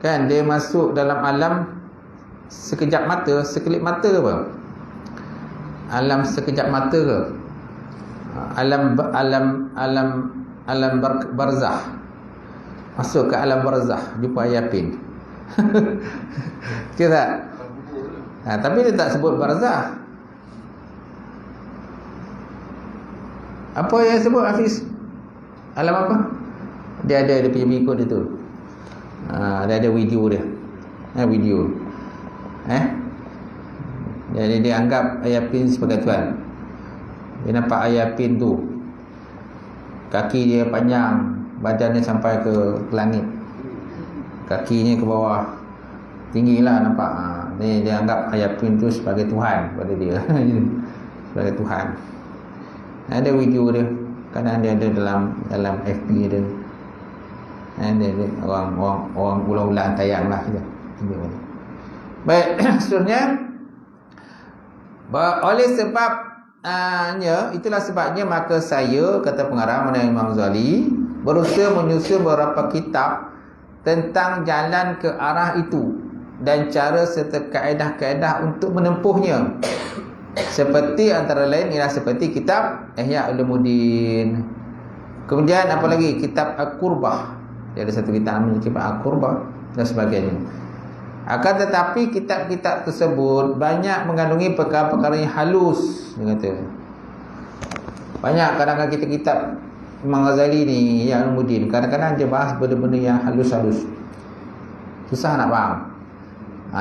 kan, dia masuk dalam alam sekejap mata, sekelip mata ke apa? Alam sekejap mata ke? Alam barzah. Masuk ke alam barzah, jumpa ayah pin. Kira tak? Tapi dia tak sebut barzah. Apa yang sebut Hafiz? Alam apa? Dia ada punya pengikut dia tu. Dia ada video dia. Video. Jadi dia anggap ayah pin sebagai Tuhan. Dia nampak ayah pin tu, kaki dia panjang, badannya sampai ke langit, kakinya ke bawah, tinggilah nampak. Dia anggap ayah pin tu sebagai Tuhan pada dia. Sebagai Tuhan. Ada video dia. Kadang dia ada dalam FB dia. Ada orang ulang-ulang tayang lah kita. Baik, seterusnya oleh sebab itulah sebabnya maka saya, kata pengarang mana Imam Ghazali, berusaha menyusun beberapa kitab tentang jalan ke arah itu dan cara serta kaedah-kaedah untuk menempuhnya. Seperti antara lain ialah seperti kitab Ihya Ulumuddin. Kemudian apa lagi? Kitab Al-Qurbah. Dia ada satu kitab namanya kitab Al-Qurbah dan sebagainya. Akan tetapi kitab-kitab tersebut banyak mengandungi perkara-perkara yang halus, dia kata. Banyak kadang-kadang kitab Imam Ghazali ni yang Ulumuddin, kadang-kadang dia bahas benda-benda yang halus-halus. Susah nak faham.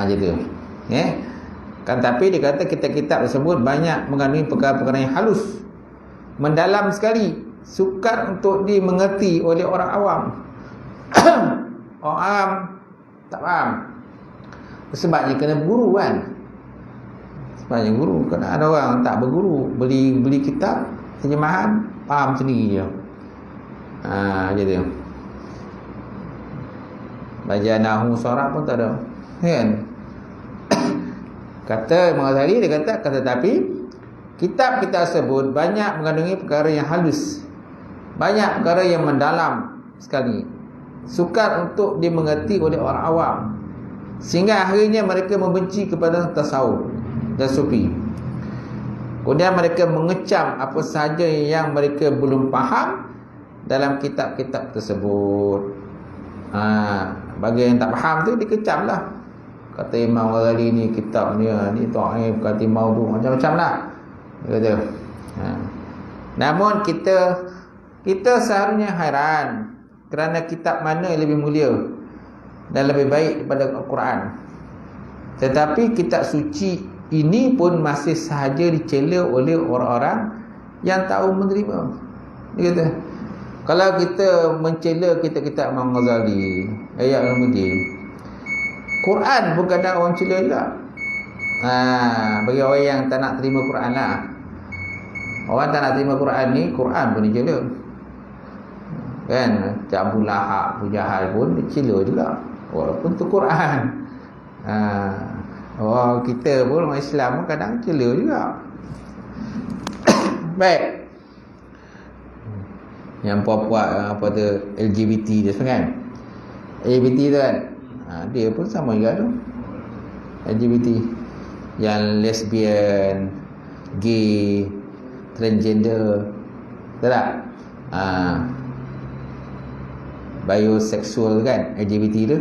Gitu. Kan tapi dia kata kitab-kitab tersebut banyak mengandungi perkara-perkara yang halus, mendalam sekali, sukar untuk dimengerti oleh orang awam. Orang awam tak faham. Sebabnya kena berguru kan. Sebabnya guru. Kena ada orang tak berguru, beli kitab terjemahan, faham sendiri je. Gitu. Baca nahwu sharaf pun tak ada. Kan? Kata Imam Ghazali, dia kata tetapi kitab-kitab tersebut banyak mengandungi perkara yang halus, banyak perkara yang mendalam sekali, sukar untuk dimengerti oleh orang awam, sehingga akhirnya mereka membenci kepada tasawuf dan sufi. Kemudian mereka mengecam apa sahaja yang mereka belum faham dalam kitab-kitab tersebut. Bagi yang tak faham tu dikecam lah. Kata Imam Ghazali ni kitab ni ta'if, kata maudhu, macam-macam lah. Dia kata. Namun kita seharusnya hairan kerana kitab mana yang lebih mulia dan lebih baik daripada Al-Quran. Tetapi kitab suci ini pun masih sahaja dicela oleh orang-orang yang tahu menerima. Dia kata, kalau kita mencela kitab-kitab Imam Ghazali, Ihya Ulumuddin, Quran bukan ada orang cela juga. Bagi orang yang tak nak terima Quran lah. Orang tak nak terima Quran ni, Quran pun dicela. Kan? Abu Lahab, Abu Jahal pun dicela juga, walaupun tu Quran. Orang kita pun, orang Islam pun kadang cela juga. Baik. Yang puak-puak apa tu, LGBT dia semua kan. LGBT tu kan, dia pun sama juga tu. LGBT, yang lesbian, gay, transgender, betul tak? Bioseksual kan, LGBT tu.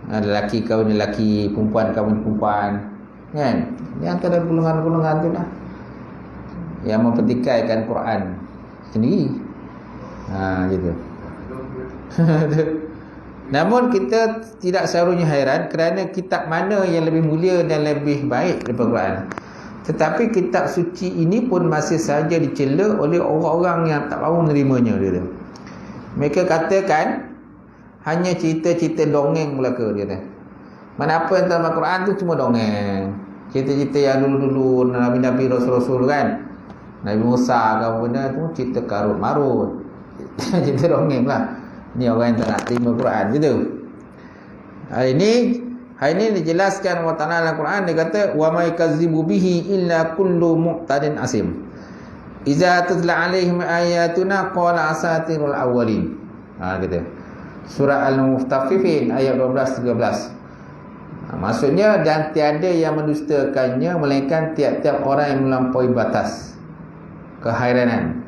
Lelaki kahwin lelaki, perempuan kahwin perempuan, kan? Yang antara golongan-golongan tu lah yang mempertikaikan Quran sendiri. Gitu. Namun kita tidak seharusnya hairan kerana kitab mana yang lebih mulia dan lebih baik daripada Quran. Tetapi kitab suci ini pun masih sahaja dicela oleh orang-orang yang tak mahu menerimanya. Mereka katakan hanya cerita-cerita dongeng belaka, dia kata. Mana apa yang dalam Al-Quran tu cuma dongeng. Cerita-cerita yang dulu-dulu Nabi-Nabi Rasul-Rasul kan. Nabi Musa ke apa benda tu cerita karut marut. Cerita dongeng lah. Ni orang yang tak nak terima Quran gitu. Hari ini dijelaskan Allah Ta'ala dalam Quran. Dia kata wa ma yakazzibu bihi illa kullu muqtadin asim. Iza tutla alaihim ayatuna qala asatirul awwalin. Gitu. Surah Al-Muftaffifin ayat 12-13. Maksudnya, dan tiada yang mendustakannya melainkan tiap-tiap orang yang melampaui batas kehairanan,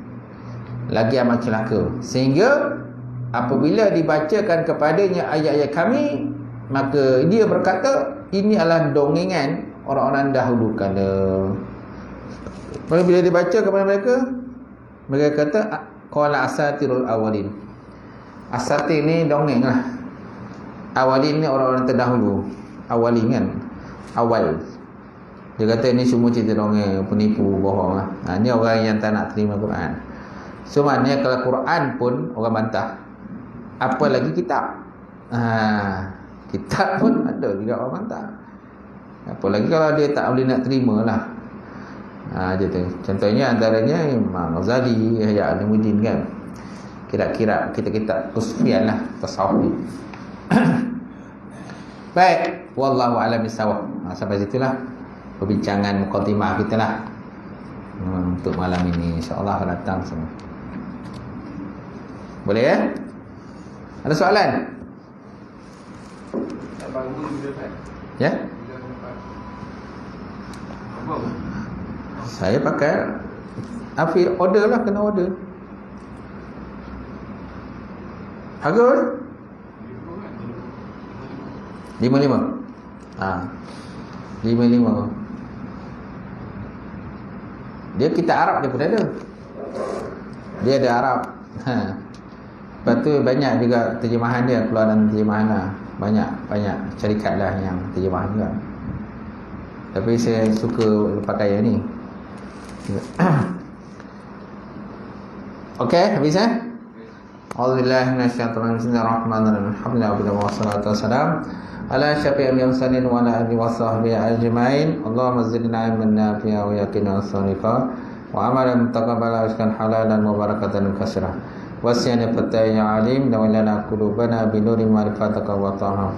lagi amat celaka. Sehingga apabila dibacakan kepadanya ayat-ayat kami, maka dia berkata ini adalah dongengan orang-orang dahulu kala. Bila dibaca kepada mereka kata qala asatirul awwalin. Asatir ni dongeng lah. Awalin ni orang-orang terdahulu. Awalin kan, awal. Dia kata ni semua cerita dongeng, penipu, bohong lah. Ni orang yang tak nak terima Quran. So maknanya kalau Quran pun orang bantah, apa lagi kitab? Kitab pun ada juga orang bantah. Apa lagi kalau dia tak boleh nak terima lah. Gitu. Contohnya antaranya Imam Ghazali, Yahya Alimuddin kan. Kira-kira kita usfian lah tasawuf ni. Baik, wallahu a'lam bissawab. Sampai situlah perbincangan mukadimah kita lah untuk malam ini. InsyaAllah datang semua. Boleh ya? Ada soalan? Tak bangun bila kan? Ya? Bila tempat. Apa? Saya pakai Afi order lah, kena order. Harga berapa? 55. 55. Dia kita Arab dia pun ada. Dia ada Arab. Lepas tu banyak juga terjemahan dia, keluaran terjemahan lah. Banyak syarikat lah yang terjemahan juga. Tapi saya suka pakai yang ni. Okey, habis eh? A'udzubillahi minasyaitonir rajim. Bismillahirrahmanirrahim. Alhamdulillah wassalatu wassalamu ala syafi'il mursalin wa ala alihi wasahbihi ajmain. Allahumma zidna ilman nafi'a wa yaqinan sadiqa wa amalan mutaqabbala wa rizqan halalan wa barakatan katsirah. Wasiyana fataya alim wa lana qulubana bi nuri ma'rifataka wa ta'ala.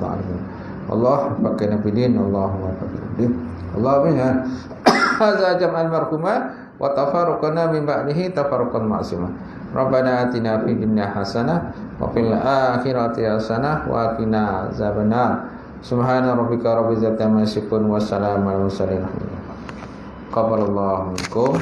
Allah fakana bidin, Allahumma fakana. Allahumma hadza jam'al marhumah wa tafarruqana min ba'dihi tafarruqan ma'sumah. Rabbana atina fid dunya hasanah wa fil akhirati hasanah wa qina azabannar. Subhana rabbika rabbil izzati amma yasifun wa salamun alal mursalin. Qabalallahu minkum.